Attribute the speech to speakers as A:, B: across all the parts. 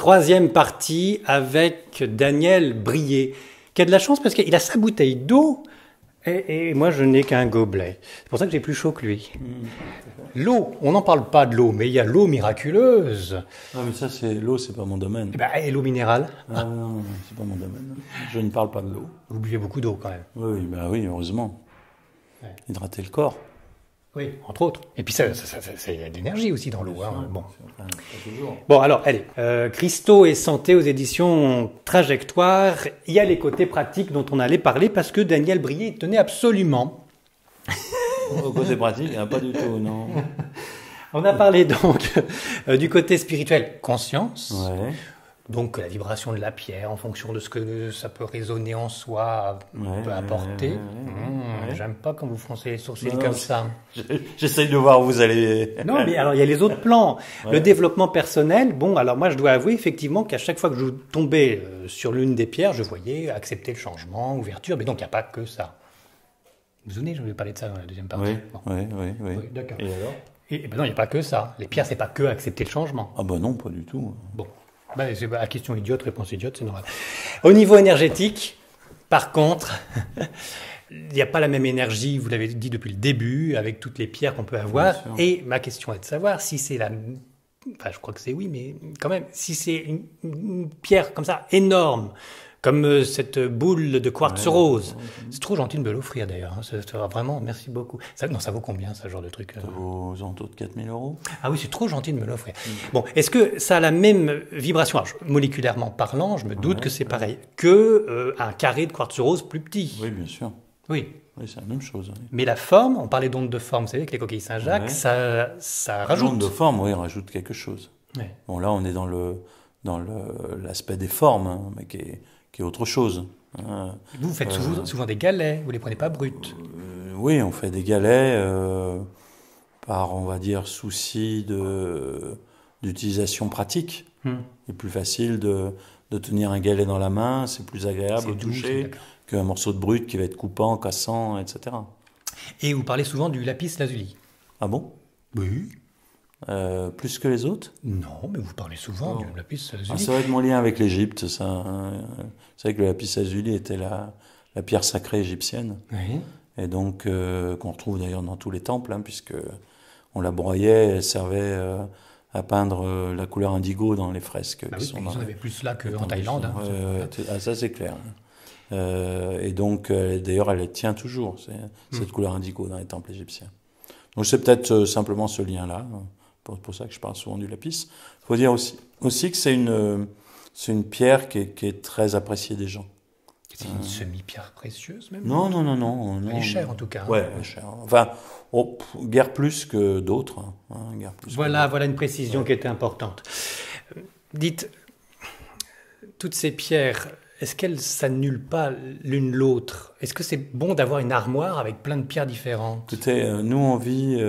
A: troisième partie avec Daniel Brié, qui a de la chance parce qu'il a sa bouteille d'eau et moi je n'ai qu'un gobelet. C'est pour ça que j'ai plus chaud que lui. L'eau, on n'en parle pas de l'eau, mais il y a l'eau miraculeuse.
B: Ah mais ça c'est l'eau, c'est pas mon domaine.
A: Et l'eau minérale.
B: Ah non, c'est pas mon domaine. Je ne parle pas de l'eau.
A: Vous buvez beaucoup d'eau quand même.
B: Oui, oui, heureusement. Ouais. Hydrater le corps.
A: Oui, entre autres. Et puis c'est de l'énergie aussi dans l'eau. Hein. Bon, alors, allez. Christo et Santé aux éditions Trajectoire. Il y a les côtés pratiques dont on allait parler parce que Daniel Brié tenait absolument.
B: Au côté pratique, pas du tout, non.
A: On a parlé donc du côté spirituel, conscience.
B: Ouais.
A: Donc la vibration de la pierre en fonction de ce que ça peut résonner en soi, peut apporter. J'aime pas quand vous froncez les sourcils comme ça.
B: J'essaye de voir où vous allez.
A: Non, mais alors il y a les autres plans. Ouais. Le développement personnel, bon, alors moi je dois avouer effectivement qu'à chaque fois que je tombais sur l'une des pierres, je voyais accepter le changement, ouverture, mais donc il n'y a pas que ça. Vous vous souvenez, je vais parler de ça dans la deuxième partie.
B: Oui,
A: d'accord.
B: Et alors
A: ben non, il n'y a pas que ça. Les pierres, c'est pas que accepter le changement.
B: Ah ben non, pas du tout.
A: Bon. C'est la question idiote, réponse idiote, c'est normal. Au niveau énergétique, par contre, il n'y a pas la même énergie, vous l'avez dit depuis le début, avec toutes les pierres qu'on peut avoir. Et ma question est de savoir si c'est la... Enfin, je crois que c'est oui, mais quand même, si c'est une pierre comme ça, énorme, comme cette boule de quartz rose. C'est trop gentil de me l'offrir d'ailleurs. Hein. Vraiment, merci beaucoup. Ça vaut combien, ce genre de truc?
B: Ça vaut aux alentours de 4 000 €.
A: Ah oui, c'est trop gentil de me l'offrir. Bon, est-ce que ça a la même vibration? Alors, moléculairement parlant, je me doute que c'est pareil que un carré de quartz rose plus petit.
B: Oui, bien sûr.
A: Oui.
B: Oui, c'est la même chose. Oui.
A: Mais la forme, on parlait d'onde de forme, vous savez, avec les coquilles Saint-Jacques, ça rajoute.
B: L'onde de forme, oui, rajoute quelque chose.
A: Ouais.
B: Bon, là, on est dans l'aspect des formes, hein, mais qui est autre chose.
A: Vous faites souvent des galets, vous les prenez pas bruts.
B: Oui, on fait des galets par, on va dire, souci d'utilisation pratique. Il est plus facile de tenir un galet dans la main, c'est plus agréable au toucher qu'un morceau de brut qui va être coupant, cassant, etc.
A: Et vous parlez souvent du lapis lazuli.
B: Ah bon?
A: Oui.
B: Plus que les autres?
A: Non, mais vous parlez souvent du lapis lazuli.
B: Ça va être mon lien avec l'Égypte, ça. Hein. Vous savez que le lapis lazuli était la pierre sacrée égyptienne.
A: Oui.
B: Et donc, qu'on retrouve d'ailleurs dans tous les temples, hein, puisque on la broyait, elle servait à peindre la couleur indigo dans les fresques.
A: Ils en avaient plus là qu'en Thaïlande. Hein.
B: Ça, c'est clair. Et donc, d'ailleurs, elle tient toujours, cette couleur indigo dans les temples égyptiens. Donc, c'est peut-être simplement ce lien-là. Pour ça que je parle souvent du lapis. Il faut dire aussi que c'est une pierre qui est très appréciée des gens.
A: C'est une semi-pierre précieuse même?
B: Non.
A: Elle est chère en tout cas.
B: Ouais, elle est chère. Enfin, guère plus que d'autres. Hein, guère plus
A: voilà une précision qui était importante. Dites, toutes ces pierres, est-ce qu'elles s'annulent pas l'une l'autre? Est-ce que c'est bon d'avoir une armoire avec plein de pierres différentes?
B: Écoutez, nous on vit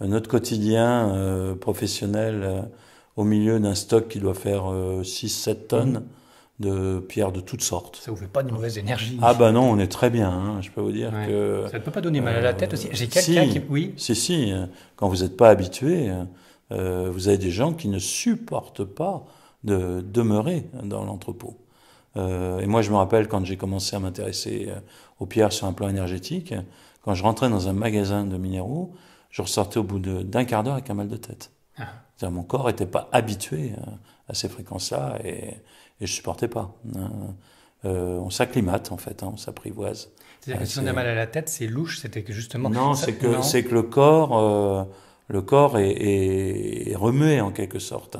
B: notre quotidien professionnel au milieu d'un stock qui doit faire 6-7 tonnes de pierres de toutes sortes.
A: Ça vous fait pas de mauvaise énergie?
B: Ah ben non, on est très bien, hein, je peux vous dire que...
A: Ça ne peut pas donner mal à la tête aussi? J'ai quelqu'un qui... Oui.
B: Si, quand vous n'êtes pas habitué, vous avez des gens qui ne supportent pas de demeurer dans l'entrepôt. Et moi je me rappelle quand j'ai commencé à m'intéresser aux pierres sur un plan énergétique, quand je rentrais dans un magasin de minéraux, je ressortais au bout d'un quart d'heure avec un mal de tête. C'est-à-dire, mon corps n'était pas habitué à ces fréquences-là et je supportais pas. On s'acclimate en fait, on s'apprivoise.
A: C'est-à-dire que si on a mal à la tête, c'est louche, c'était que justement...
B: Non, c'est que le corps est remué en quelque sorte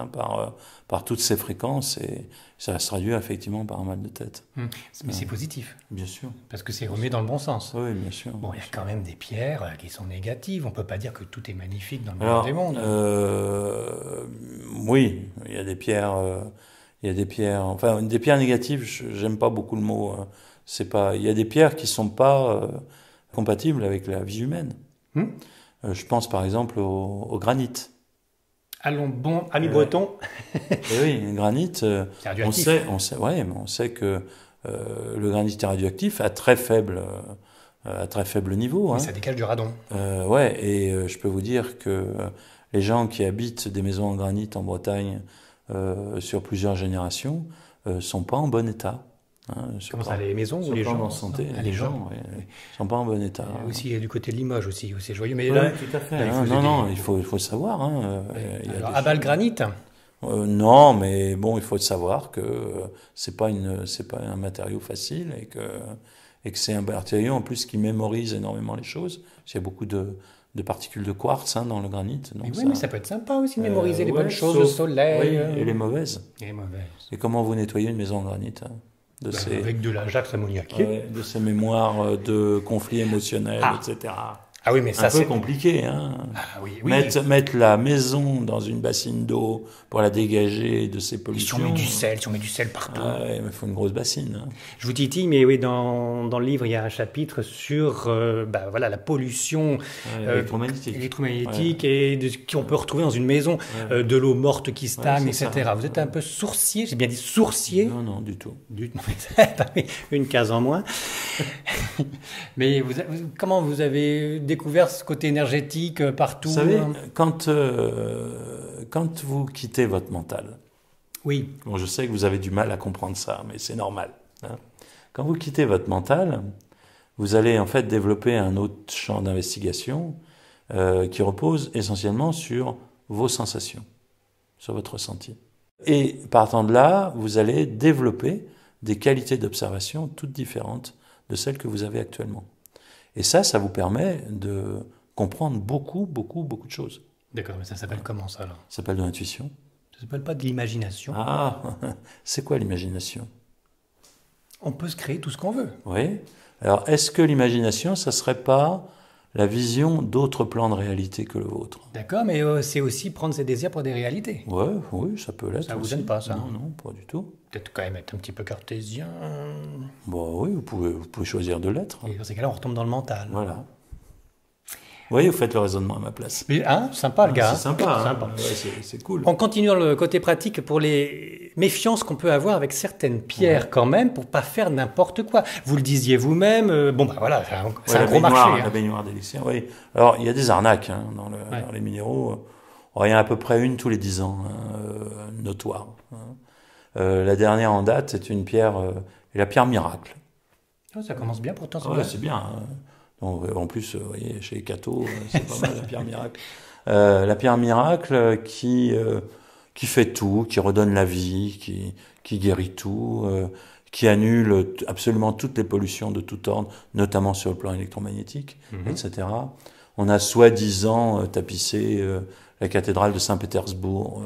B: par toutes ces fréquences et ça se traduit effectivement par un mal de tête.
A: Mais c'est positif.
B: Bien sûr.
A: Parce que c'est remué dans le bon sens.
B: Oui, bien sûr.
A: Bon, il y a quand même des pierres qui sont négatives. On ne peut pas dire que tout est magnifique dans le meilleur des mondes.
B: Oui, il y a des pierres... enfin, des pierres négatives, j'aime pas beaucoup le mot. Il y a des pierres qui sont pas compatibles avec la vie humaine. Je pense par exemple au granit.
A: Allons bon, ami breton.
B: Et oui, le granit, on sait que le granit est radioactif à très faible niveau.
A: Mais ça dégage du radon.
B: Et je peux vous dire que les gens qui habitent des maisons en granit en Bretagne sur plusieurs générations, sont pas en bon état. Hein,
A: comment ça, les maisons ou les gens
B: en santé, les gens sont pas en bon état.
A: Aussi, du côté de Limoges aussi, c'est joyeux. Mais
B: oui,
A: là,
B: tout à fait. Non, il faut le savoir. Hein,
A: alors, à Balgranit
B: non, mais bon, il faut savoir que c'est pas un matériau facile et que c'est un matériau en plus qui mémorise énormément les choses. Il y a beaucoup de particules de quartz dans le granit. Donc
A: mais ça peut être sympa aussi de mémoriser les bonnes choses, le soleil.
B: Oui, et les mauvaises. Et comment vous nettoyez une maison en granit
A: avec de l'Ajax ammoniaqué.
B: De ces mémoires de conflits émotionnels, etc.
A: Ah oui, mais ça
B: c'est un peu compliqué. Hein.
A: Ah oui.
B: Mettre la maison dans une bassine d'eau pour la dégager de ces pollutions.
A: Si on met du sel partout.
B: Mais il faut une grosse bassine. Hein.
A: Je vous titille, mais oui, dans le livre, il y a un chapitre sur la pollution électromagnétique et qu'on peut retrouver dans une maison, de l'eau morte qui stagne, etc. Ça. Vous êtes un peu sourcier, j'ai bien dit sourcier.
B: Non, du tout.
A: Une case en moins. Mais comment vous avez découvert ce côté énergétique partout?
B: Vous savez, quand vous quittez votre mental,
A: oui.
B: Bon, je sais que vous avez du mal à comprendre ça, mais c'est normal. Hein. Quand vous quittez votre mental, vous allez en fait développer un autre champ d'investigation qui repose essentiellement sur vos sensations, sur votre ressenti. Et partant de là, vous allez développer des qualités d'observation toutes différentes de celles que vous avez actuellement. Et ça vous permet de comprendre beaucoup de choses.
A: D'accord, mais ça s'appelle comment ça, alors ?
B: Ça s'appelle de l'intuition.
A: Ça s'appelle pas de l'imagination.
B: Ah, c'est quoi l'imagination ?
A: On peut se créer tout ce qu'on veut.
B: Oui. Alors, est-ce que l'imagination, ça serait pas la vision d'autres plans de réalité que le vôtre ?
A: D'accord, mais c'est aussi prendre ses désirs pour des réalités.
B: Oui, ça peut l'être.
A: Ça vous gêne pas, ça ?
B: Non, pas du tout.
A: Peut-être quand même être un petit peu cartésien.
B: Bon, oui, vous pouvez choisir de l'être.
A: Et dans ces cas-là, on retombe dans le mental.
B: Voilà. Oui, vous faites le raisonnement à ma place.
A: Mais, sympa le gars.
B: C'est sympa. Sympa. Ouais, c'est cool.
A: On continue dans le côté pratique pour les méfiances qu'on peut avoir avec certaines pierres quand même, pour pas faire n'importe quoi. Vous le disiez vous-même. C'est un gros marché.
B: La baignoire d'élixir, oui. Alors, il y a des arnaques dans les minéraux. Il y en a à peu près une tous les 10 ans, notoire. La dernière en date, c'est une pierre, la pierre miracle.
A: Oh, ça commence bien pourtant.
B: C'est bien. Donc, en plus, vous voyez, chez Cato, c'est pas mal la pierre miracle. La pierre miracle qui fait tout, qui redonne la vie, qui guérit tout, qui annule absolument toutes les pollutions de tout ordre, notamment sur le plan électromagnétique, etc. On a soi-disant tapissé la cathédrale de Saint-Pétersbourg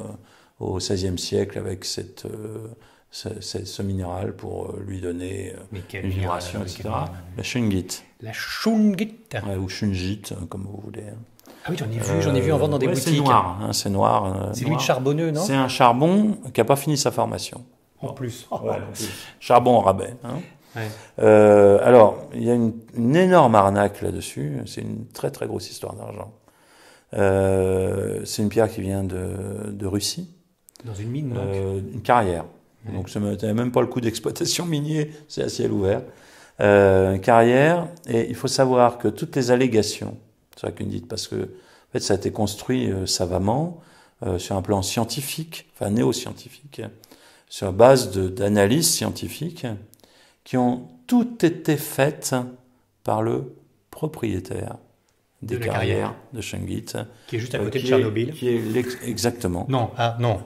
B: au XVIe siècle avec ce minéral pour lui donner une vibration, etc. La shungite.
A: La shungite.
B: Ou shungite, comme vous voulez.
A: Ah oui, j'en ai vu en vente dans des boutiques.
B: C'est noir. C'est noir.
A: C'est l'huile charbonneux, non ?
B: C'est un charbon qui n'a pas fini sa formation.
A: En plus.
B: Charbon au rabais. Alors, il y a une énorme arnaque là-dessus. C'est une très très grosse histoire d'argent. C'est une pierre qui vient de Russie.
A: Dans une mine,
B: une carrière. Donc, ça n'a même pas le coût d'exploitation minier, c'est à ciel ouvert. Carrière, et il faut savoir que toutes les allégations, c'est ça qu'une dite, parce que en fait, ça a été construit savamment, sur un plan scientifique, enfin néo-scientifique, sur base d'analyses scientifiques, qui ont toutes été faites par le propriétaire des carrières de Shungite,
A: qui est juste à côté de Tchernobyl.
B: Exactement.
A: Non, non.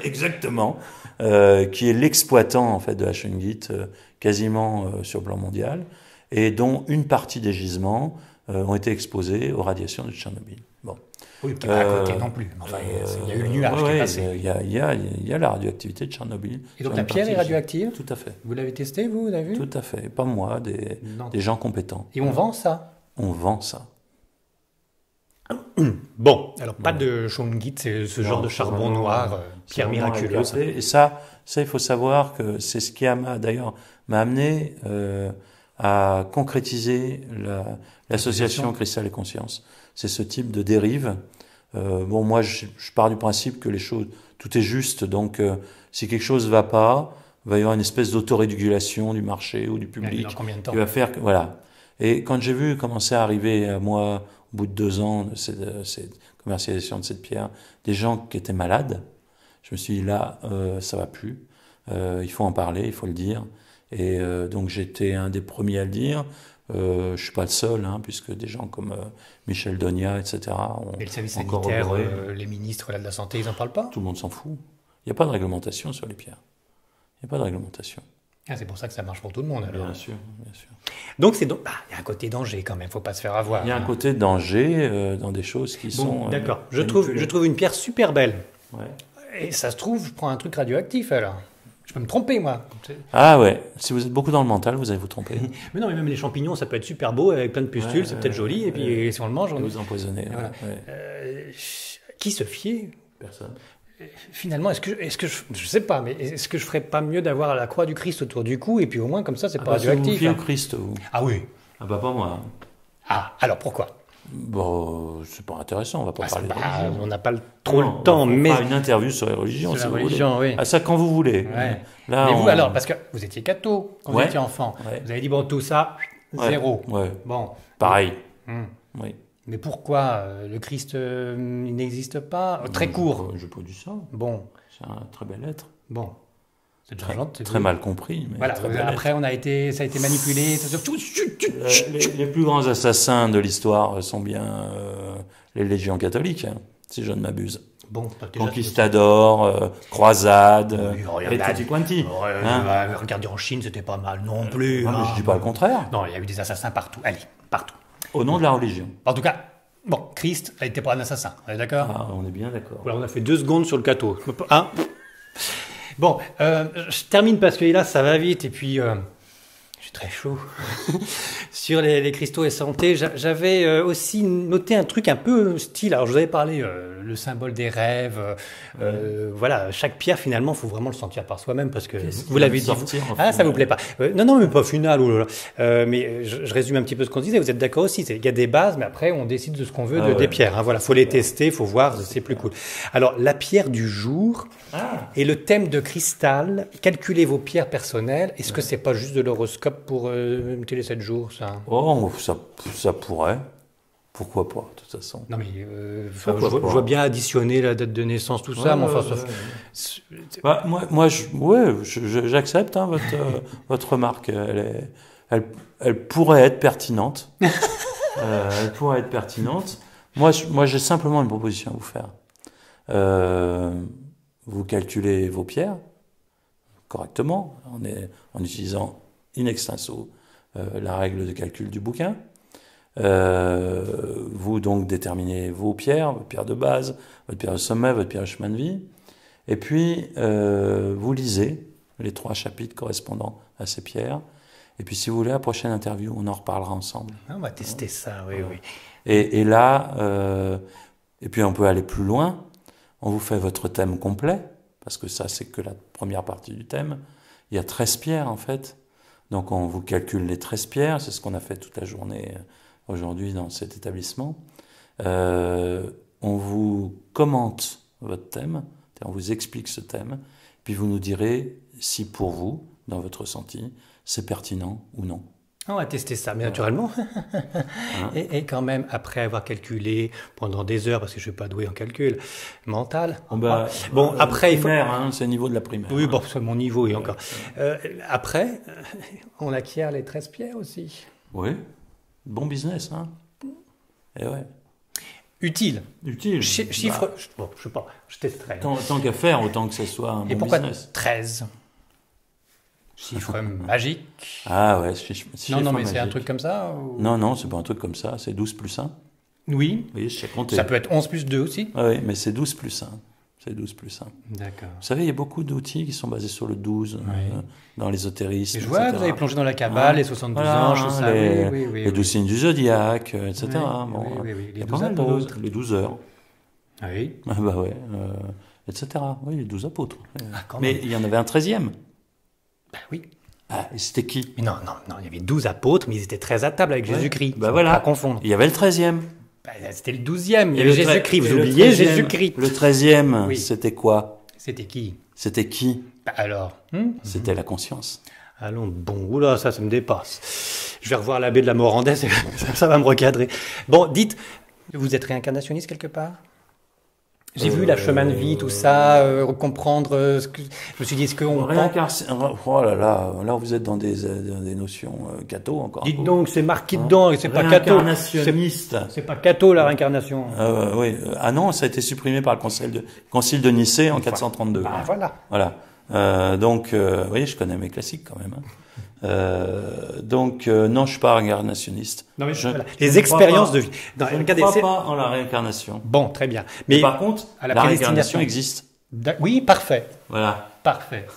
B: Exactement. Qui est l'exploitant en fait de la Shungite quasiment sur le plan mondial, et dont une partie des gisements ont été exposés aux radiations de Tchernobyl. Bon.
A: Oui, qui n'est pas à côté non plus. Enfin, il y a eu le nuage qui est passé.
B: Il y a la radioactivité de Tchernobyl.
A: Et donc la pierre est radioactive ?
B: Tout à fait.
A: Vous l'avez testé, vous avez vu ?
B: Tout à fait. Pas moi, des gens compétents.
A: Et on vend ça ?
B: On vend ça.
A: Bon, alors pas de shungite, c'est ce genre de charbon noir, pierre miraculeuse.
B: Et ça, il faut savoir que c'est ce qui d'ailleurs m'a amené à concrétiser l'association Cristal et Conscience. C'est ce type de dérive. Moi, je pars du principe que les choses, tout est juste. Donc, si quelque chose va pas, il va y avoir une espèce d'autorégulation du marché ou du public.
A: Dans combien de temps ?
B: Qui va faire que, voilà. Et quand j'ai vu commencer à arriver à moi, au bout de 2 ans de cette commercialisation de cette pierre, des gens qui étaient malades, Je me suis dit, là, ça va plus. Il faut en parler, il faut le dire. Et donc j'étais un des premiers à le dire. Je suis pas le seul, hein, puisque des gens comme Michel Donia, etc. ont
A: Et le service
B: encore
A: sanitaire,
B: corroboré.
A: les ministres là, de la Santé, ils n'en parlent pas?
B: Tout le monde s'en fout. Il n'y a pas de réglementation sur les pierres. Il n'y a pas de réglementation.
A: Ah, c'est pour ça que ça marche pour tout le monde, alors.
B: Bien sûr, bien sûr.
A: Donc, il y a un côté danger quand même, faut pas se faire avoir.
B: Il y a un côté danger dans des choses qui sont...
A: D'accord. Je
B: manipulées.
A: trouve une pierre super belle.
B: Ouais.
A: Et ça se trouve, je prends un truc radioactif, alors. Je peux me tromper, moi.
B: Ah ouais, si vous êtes beaucoup dans le mental, vous allez vous tromper.
A: Mais non, mais même les champignons, ça peut être super beau, avec plein de pustules, c'est peut-être joli, et puis si on le mange, on...
B: Vous empoisonnez.
A: Voilà.
B: Ouais.
A: Qui se fier?
B: Personne.
A: Finalement, je sais pas, mais est-ce que je ferais pas mieux d'avoir la croix du Christ autour du cou, et puis au moins, comme ça, c'est pas
B: Vous vous
A: radioactif,
B: fiez
A: hein.
B: au Christ, vous.
A: Ah oui.
B: Ah bah pas moi.
A: Ah, alors pourquoi?
B: Bon, c'est pas intéressant, on va pas parler de religion.
A: On n'a pas trop
B: Non,
A: le temps,
B: on
A: mais...
B: fera une interview sur les religions,
A: Sur
B: si
A: la
B: vous
A: religion,
B: voulez.
A: oui.
B: Ah, ça, quand vous voulez.
A: Ouais.
B: Là,
A: Mais vous, alors, parce que vous étiez catho quand vous
B: Ouais.
A: étiez enfant,
B: Ouais.
A: vous avez dit, bon, tout ça,
B: Ouais.
A: zéro.
B: Ouais.
A: Bon.
B: Pareil.
A: Hmm.
B: Oui.
A: Mais pourquoi le Christ, il n'existe pas? Très court.
B: Je pas dit ça.
A: Bon,
B: C'est un très bel être.
A: bon. C'est
B: Très,
A: gentil.
B: très mal compris. Mais
A: Voilà,
B: très bel
A: après, ça a été manipulé.
B: être. Les plus grands assassins de l'histoire sont bien les légions catholiques, hein, si je ne m'abuse.
A: Bon, déjà,
B: Conquistadors, croisades,
A: Oui,
B: et
A: regarde.
B: tutti quanti.
A: Ouais,
B: Hein
A: regardez, en Chine, c'était pas mal non plus.
B: Ah, mais
A: hein.
B: je dis pas le contraire.
A: Non, il y a eu des assassins partout. Allez, partout.
B: Au nom de la religion.
A: En tout cas, bon, Christ n'était pas un assassin. On est d'accord?
B: Ah, on est bien d'accord.
A: Voilà, on a fait 2 secondes sur le catho. Hein? Bon, je termine parce que là, ça va vite. Et puis, je suis très chaud. Sur les cristaux et santé, j'avais aussi noté un truc un peu style. Alors, je vous avais parlé, le symbole des rêves. Voilà, chaque pierre, finalement, il faut vraiment le sentir par soi-même parce que
B: Qu'est-ce qui
A: vous l'avez
B: va
A: dit.
B: me sortir, en
A: Ah,
B: fait
A: ça vous plaît pas. Non, mais pas final. Oh là là. Mais je résume un petit peu ce qu'on disait. Vous êtes d'accord aussi. Il y a des bases, mais après, on décide de ce qu'on veut
B: Ah ouais.
A: des pierres. Hein. Voilà, faut les tester, faut voir, c'est plus cool. Alors, la pierre du jour.
B: Ah,
A: Et le thème de cristal, calculez vos pierres personnelles. Est-ce que c'est pas juste de l'horoscope pour télé 7 jours, ça?
B: oh, ça pourrait. Pourquoi pas, de toute façon.
A: Non, mais
B: Pourquoi
A: je
B: pas
A: vois bien additionner la date de naissance, tout ça, mais enfin,
B: Bah, j'accepte hein, votre remarque. Elle pourrait être pertinente. Elle pourrait être pertinente. Moi, j'ai simplement une proposition à vous faire. Vous calculez vos pierres correctement en utilisant in extenso la règle de calcul du bouquin. Vous donc déterminez vos pierres de base, votre pierre de sommet, votre pierre de chemin de vie, et puis vous lisez les 3 chapitres correspondant à ces pierres. Et puis si vous voulez, la prochaine interview, on en reparlera ensemble.
A: on va tester ça, oui, oui.
B: Et là, et puis on peut aller plus loin. On vous fait votre thème complet, parce que ça, c'est que la première partie du thème. Il y a 13 pierres, en fait. Donc, on vous calcule les 13 pierres. C'est ce qu'on a fait toute la journée aujourd'hui dans cet établissement. On vous commente votre thème, on vous explique ce thème, puis vous nous direz si pour vous, dans votre ressenti, c'est pertinent ou non.
A: On va tester ça, mais naturellement. Et quand même, après avoir calculé pendant des heures, parce que je ne suis pas doué en calcul mental. Bon, après,
B: primaire, il faut... c'est le niveau de la primaire.
A: Oui, bon, c'est mon niveau, et encore. Après, on acquiert les 13 pierres aussi.
B: Oui, bon business, hein. Et ouais.
A: Utile. Chiffre,
B: bah,
A: je sais pas, je testerai.
B: Tant qu'à faire, autant que ce soit un
A: et
B: bon
A: pourquoi
B: business.
A: 13 Chiffre magique.
B: Ah ouais,
A: non, mais c'est un truc comme ça ou...
B: Non, c'est pas un truc comme ça, c'est 12 plus 1.
A: Oui.
B: Oui, je sais compter.
A: Ça peut être 11 plus 2 aussi.
B: Ah oui, mais c'est 12 plus 1. C'est 12 plus 1.
A: D'accord.
B: Vous savez, il y a beaucoup d'outils qui sont basés sur le 12, dans l'ésotérisme,
A: et je vois,
B: etc.
A: vous avez plongé dans la Kabbale, les 72 anges, tout ça.
B: Les 12 signes du zodiaque, etc.
A: Oui.
B: Les 12 apôtres. Les 12 heures.
A: Ah oui.
B: Ah bah ouais, etc. Oui, les 12 apôtres.
A: Ah,
B: mais il y en avait un 13e.
A: Ben oui.
B: Ah, et c'était qui?
A: Mais non, il y avait 12 apôtres, mais ils étaient 13 à table avec Jésus-Christ.
B: Bah voilà.
A: Pas confondre.
B: Il y avait le 13e.
A: Ben, c'était le 12e. Il y avait Jésus-Christ. Vous oubliez Jésus-Christ.
B: Le 13e, c'était quoi?
A: C'était qui?
B: C'était qui?
A: Ben alors
B: C'était la conscience.
A: Allons, bon, oula, ça me dépasse. Je vais revoir l'abbé de la Morandais, ça va me recadrer. Bon, dites, vous êtes réincarnationniste quelque part? J'ai vu la chemin de vie, tout ça, comprendre ce que... Je me suis dit, est-ce qu'on...
B: Oh là là, là vous êtes dans des notions catho encore.
A: Dites donc, c'est marqué dedans, et c'est pas catho.
B: Réincarnationniste.
A: C'est pas catho, la réincarnation.
B: Oui. Ah non, ça a été supprimé par le concile de Nicée en 432.
A: Bah, voilà.
B: Voilà. Donc, vous voyez, je connais mes classiques quand même. Hein. Non, je suis pas réincarnationniste.
A: Non, mais voilà. Les expériences de vie.
B: Non, je ne crois pas en la réincarnation.
A: Bon, très bien. Mais
B: par contre, la réincarnation existe.
A: Oui, parfait.
B: Voilà.
A: Parfait.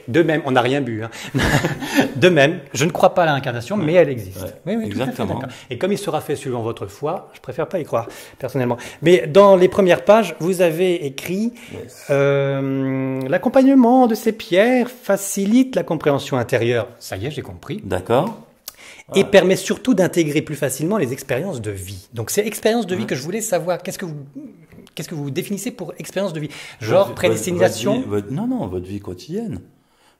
A: De même, on n'a rien bu. Hein. De même, je ne crois pas à la réincarnation, mais elle existe.
B: Ouais, oui, exactement.
A: Tout à fait, et comme il sera fait suivant votre foi, je préfère pas y croire, personnellement. Mais dans les premières pages, vous avez écrit l'accompagnement de ces pierres facilite la compréhension intérieure. Ça y est, j'ai compris.
B: D'accord.
A: Et permet surtout d'intégrer plus facilement les expériences de vie. Donc c'est expérience de vie que je voulais savoir. Qu'est-ce que vous définissez pour expérience de vie? Genre prédestinisation?
B: Non, votre vie quotidienne.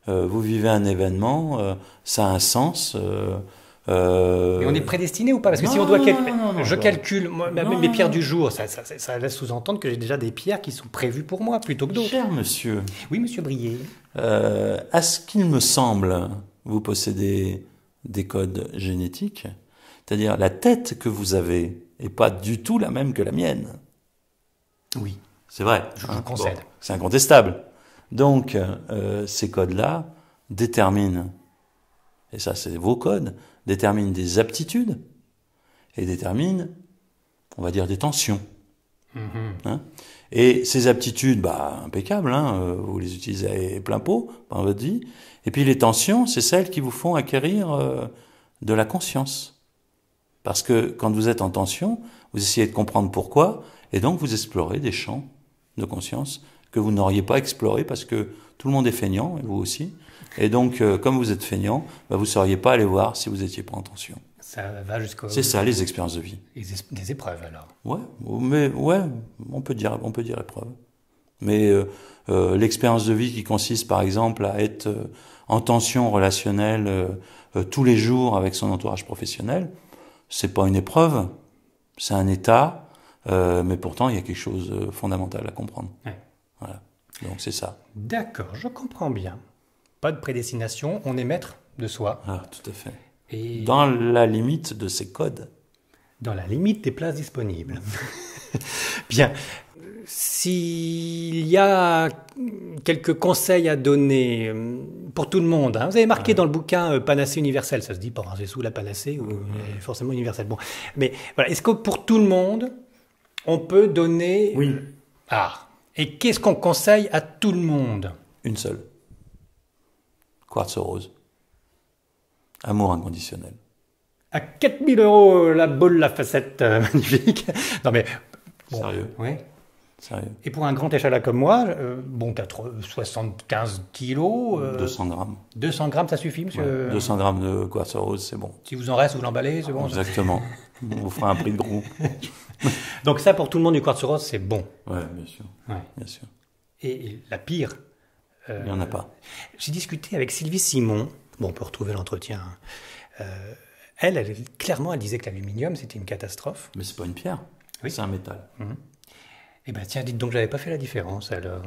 B: Vous vivez un événement, ça a un sens.
A: Mais on est prédestiné ou pas? Parce que si on doit calcule mes pierres du jour, ça laisse sous-entendre que j'ai déjà des pierres qui sont prévues pour moi plutôt que d'autres.
B: Cher monsieur.
A: Oui, monsieur Brier.
B: À ce qu'il me semble, vous possédez des codes génétiques, c'est-à-dire la tête que vous avez est pas du tout la même que la mienne.
A: Oui.
B: C'est vrai.
A: Je vous concède.
B: Bon, c'est incontestable. Donc, ces codes-là déterminent, et ça c'est vos codes, déterminent des aptitudes et déterminent, on va dire, des tensions. Hein? Et ces aptitudes, impeccables, hein, vous les utilisez plein pot dans votre vie. Et puis les tensions, c'est celles qui vous font acquérir de la conscience. Parce que quand vous êtes en tension, vous essayez de comprendre pourquoi, et donc vous explorez des champs de conscience que vous n'auriez pas explorés parce que tout le monde est feignant, et vous aussi. Et donc, comme vous êtes feignant, vous ne sauriez pas aller voir si vous n'étiez pas en tension.
A: Ça va jusqu'au...
B: C'est ça, les expériences de vie.
A: Des épreuves, alors.
B: Ouais, on peut dire épreuve. Mais l'expérience de vie qui consiste, par exemple, à être en tension relationnelle tous les jours avec son entourage professionnel, c'est pas une épreuve, c'est un état, mais pourtant il y a quelque chose de fondamental à comprendre.
A: Ouais.
B: Voilà. Donc c'est ça.
A: D'accord, je comprends bien. Pas de prédestination, on est maître de soi.
B: Ah, tout à fait.
A: Et
B: dans la limite de ces codes.
A: Dans la limite des places disponibles. Bien. S'il y a quelques conseils à donner pour tout le monde, hein. Vous avez marqué dans le bouquin panacée universelle, ça se dit pas, c'est sous la panacée ou forcément universelle. Bon, mais voilà, est-ce que pour tout le monde, on peut donner...
B: Oui.
A: Ah. Et qu'est-ce qu'on conseille à tout le monde?
B: Une seule. Quartz rose. Amour inconditionnel.
A: À 4 000 € la boule, la facette magnifique. Non mais...
B: Bon, sérieux?
A: Oui.
B: Sérieux.
A: Et pour un grand échalas comme moi, t'as 75 kilos...
B: 200 grammes.
A: 200 grammes, ça suffit, monsieur?
B: Ouais, 200 grammes de quartz rose, c'est bon.
A: Si vous en reste, vous l'emballez, c'est bon?
B: Exactement. On vous fera un prix de roue.
A: Donc ça, pour tout le monde, du quartz rose, c'est bon.
B: Oui, bien sûr.
A: Ouais.
B: Bien sûr.
A: Et la pire...
B: il n'y en a pas.
A: J'ai discuté avec Sylvie Simon. Bon, on peut retrouver l'entretien. Elle disait que l'aluminium, c'était une catastrophe.
B: Mais c'est pas une pierre. Oui. C'est un métal.
A: Eh ben tiens, dites donc, j'avais pas fait la différence alors.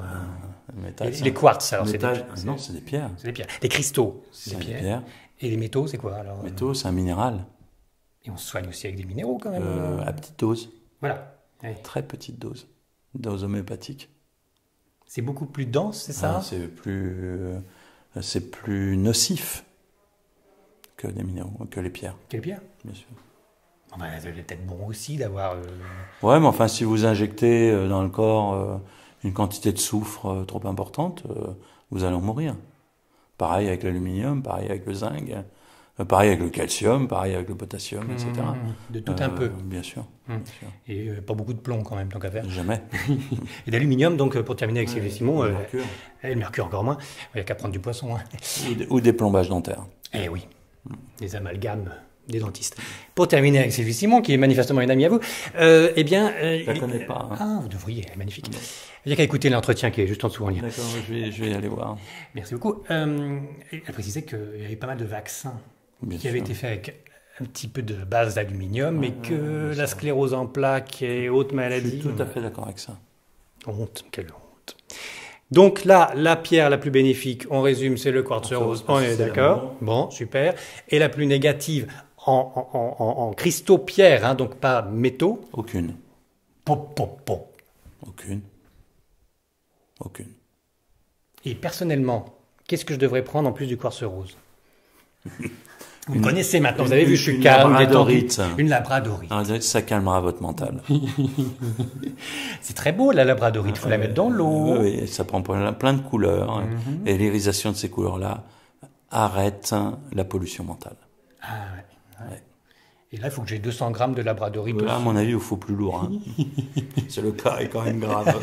B: Métal,
A: les quartz, alors
B: c'est des... Non, c'est des pierres.
A: C'est des pierres. Les cristaux,
B: c'est des pierres.
A: Et les métaux, c'est quoi alors?
B: Les métaux, c'est un minéral.
A: Et on se soigne aussi avec des minéraux quand même.
B: À petite dose.
A: Voilà. Oui.
B: Très petite dose. Dose homéopathique.
A: C'est beaucoup plus dense, c'est ça?
B: C'est plus nocif que les minéraux, que les pierres.
A: Que les pierres?
B: Bien sûr.
A: C'est peut-être bon aussi d'avoir...
B: Ouais, mais enfin, si vous injectez dans le corps une quantité de soufre trop importante, vous allez en mourir. Pareil avec l'aluminium, pareil avec le zinc, pareil avec le calcium, pareil avec le potassium, etc.
A: De tout un peu.
B: Bien sûr. Bien sûr.
A: Et pas beaucoup de plomb quand même, tant qu'à faire.
B: Jamais.
A: Et d'aluminium, donc pour terminer avec Sylvie Simon, le mercure encore moins, il n'y a qu'à prendre du poisson. Hein.
B: Ou des plombages dentaires.
A: Eh oui, des amalgames des dentistes. Pour terminer avec Sylvie Simon, qui est manifestement une amie à vous,
B: je la connais pas. Hein.
A: Ah, vous devriez, elle est magnifique. Il n'y a qu'à écouter l'entretien qui est juste en dessous en lien.
B: D'accord, je vais y aller voir.
A: Merci beaucoup. Elle précisait qu'il y avait pas mal de vaccins qui avaient été faits avec un petit peu de base d'aluminium, mais que la sclérose en plaques et autres maladies...
B: Je suis tout à fait d'accord avec ça.
A: Honte, quelle honte. Donc là, la pierre la plus bénéfique, on résume, c'est le quartz rose. On est d'accord. Bon, super. Et la plus négative, en cristaux pierre, hein, donc pas métaux.
B: Aucune.
A: Pop, pop, pop.
B: Aucune. Aucune.
A: Et personnellement, qu'est-ce que je devrais prendre en plus du quartz rose? Vous me connaissez maintenant, vous avez vu, je suis calme, détendu. Une labradorite.
B: Ça calmera votre mental.
A: C'est très beau la labradorite, il faut la mettre dans l'eau.
B: Oui, ça prend plein de couleurs. Et l'irisation de ces couleurs-là arrête la pollution mentale.
A: Ah ouais. Et là, il faut que j'ai 200 grammes de labradorite.
B: Là, à mon avis, il faut plus lourd. Hein. C'est le cas est quand même grave.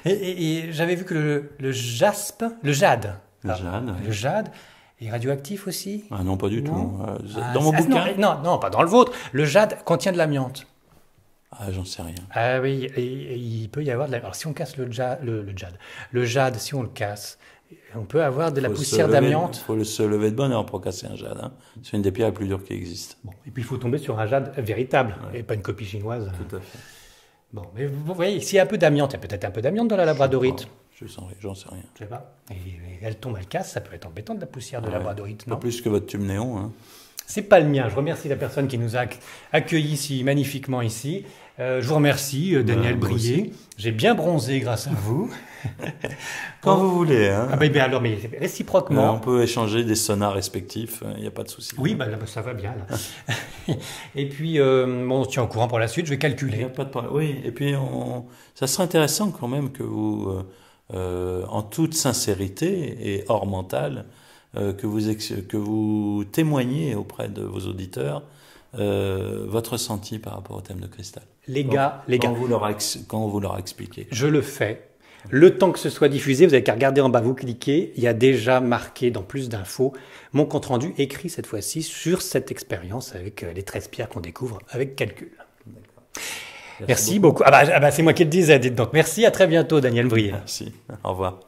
A: Et j'avais vu que le jaspe, le jade.
B: Le jade,
A: Le jade est radioactif aussi?
B: Ah non, pas du tout.
A: Dans mon bouquin? Non, pas dans le vôtre. Le jade contient de l'amiante.
B: Ah, j'en sais rien.
A: Ah oui, et il peut y avoir de la... Alors, si on casse le jade, si on le casse, on peut avoir de la poussière d'amiante.
B: Il faut se lever de bonne heure pour casser un jade. Hein. C'est une des pierres les plus dures qui existent.
A: Bon, et puis, il faut tomber sur un jade véritable, et pas une copie chinoise.
B: Tout à fait.
A: Bon, mais vous voyez, s'il y a un peu d'amiante, il y a peut-être un peu d'amiante dans la labradorite.
B: J'en sais rien.
A: Je sais pas. Et elle tombe, elle casse, ça peut être embêtant de la poussière de labradorite, non?
B: Pas plus que votre tube néon. Hein.
A: C'est pas le mien. Je remercie la personne qui nous a accueillis si magnifiquement ici. Je vous remercie, Daniel Brier. J'ai bien bronzé grâce à vous.
B: Quand vous voulez. Hein.
A: Ah ben alors, mais réciproquement.
B: On peut échanger des sonars respectifs, il n'y a pas de souci.
A: Oui, bah, ça va bien. Là. Et puis, on se tient au courant pour la suite, je vais calculer.
B: Il n'y a pas de problème. Oui, et puis ça serait intéressant quand même que vous, en toute sincérité et hors mental, que vous témoigniez auprès de vos auditeurs votre ressenti par rapport au thème de cristal.
A: Les gars,
B: quand on vous leur expliqué.
A: Je le fais. Le temps que ce soit diffusé, vous n'avez qu'à regarder en bas, vous cliquez, il y a déjà marqué dans plus d'infos mon compte-rendu écrit cette fois-ci sur cette expérience avec les 13 pierres qu'on découvre avec calcul. Merci beaucoup. Ah bah, c'est moi qui le disais, dites donc. Merci, à très bientôt, Daniel Brier.
B: Merci, au revoir.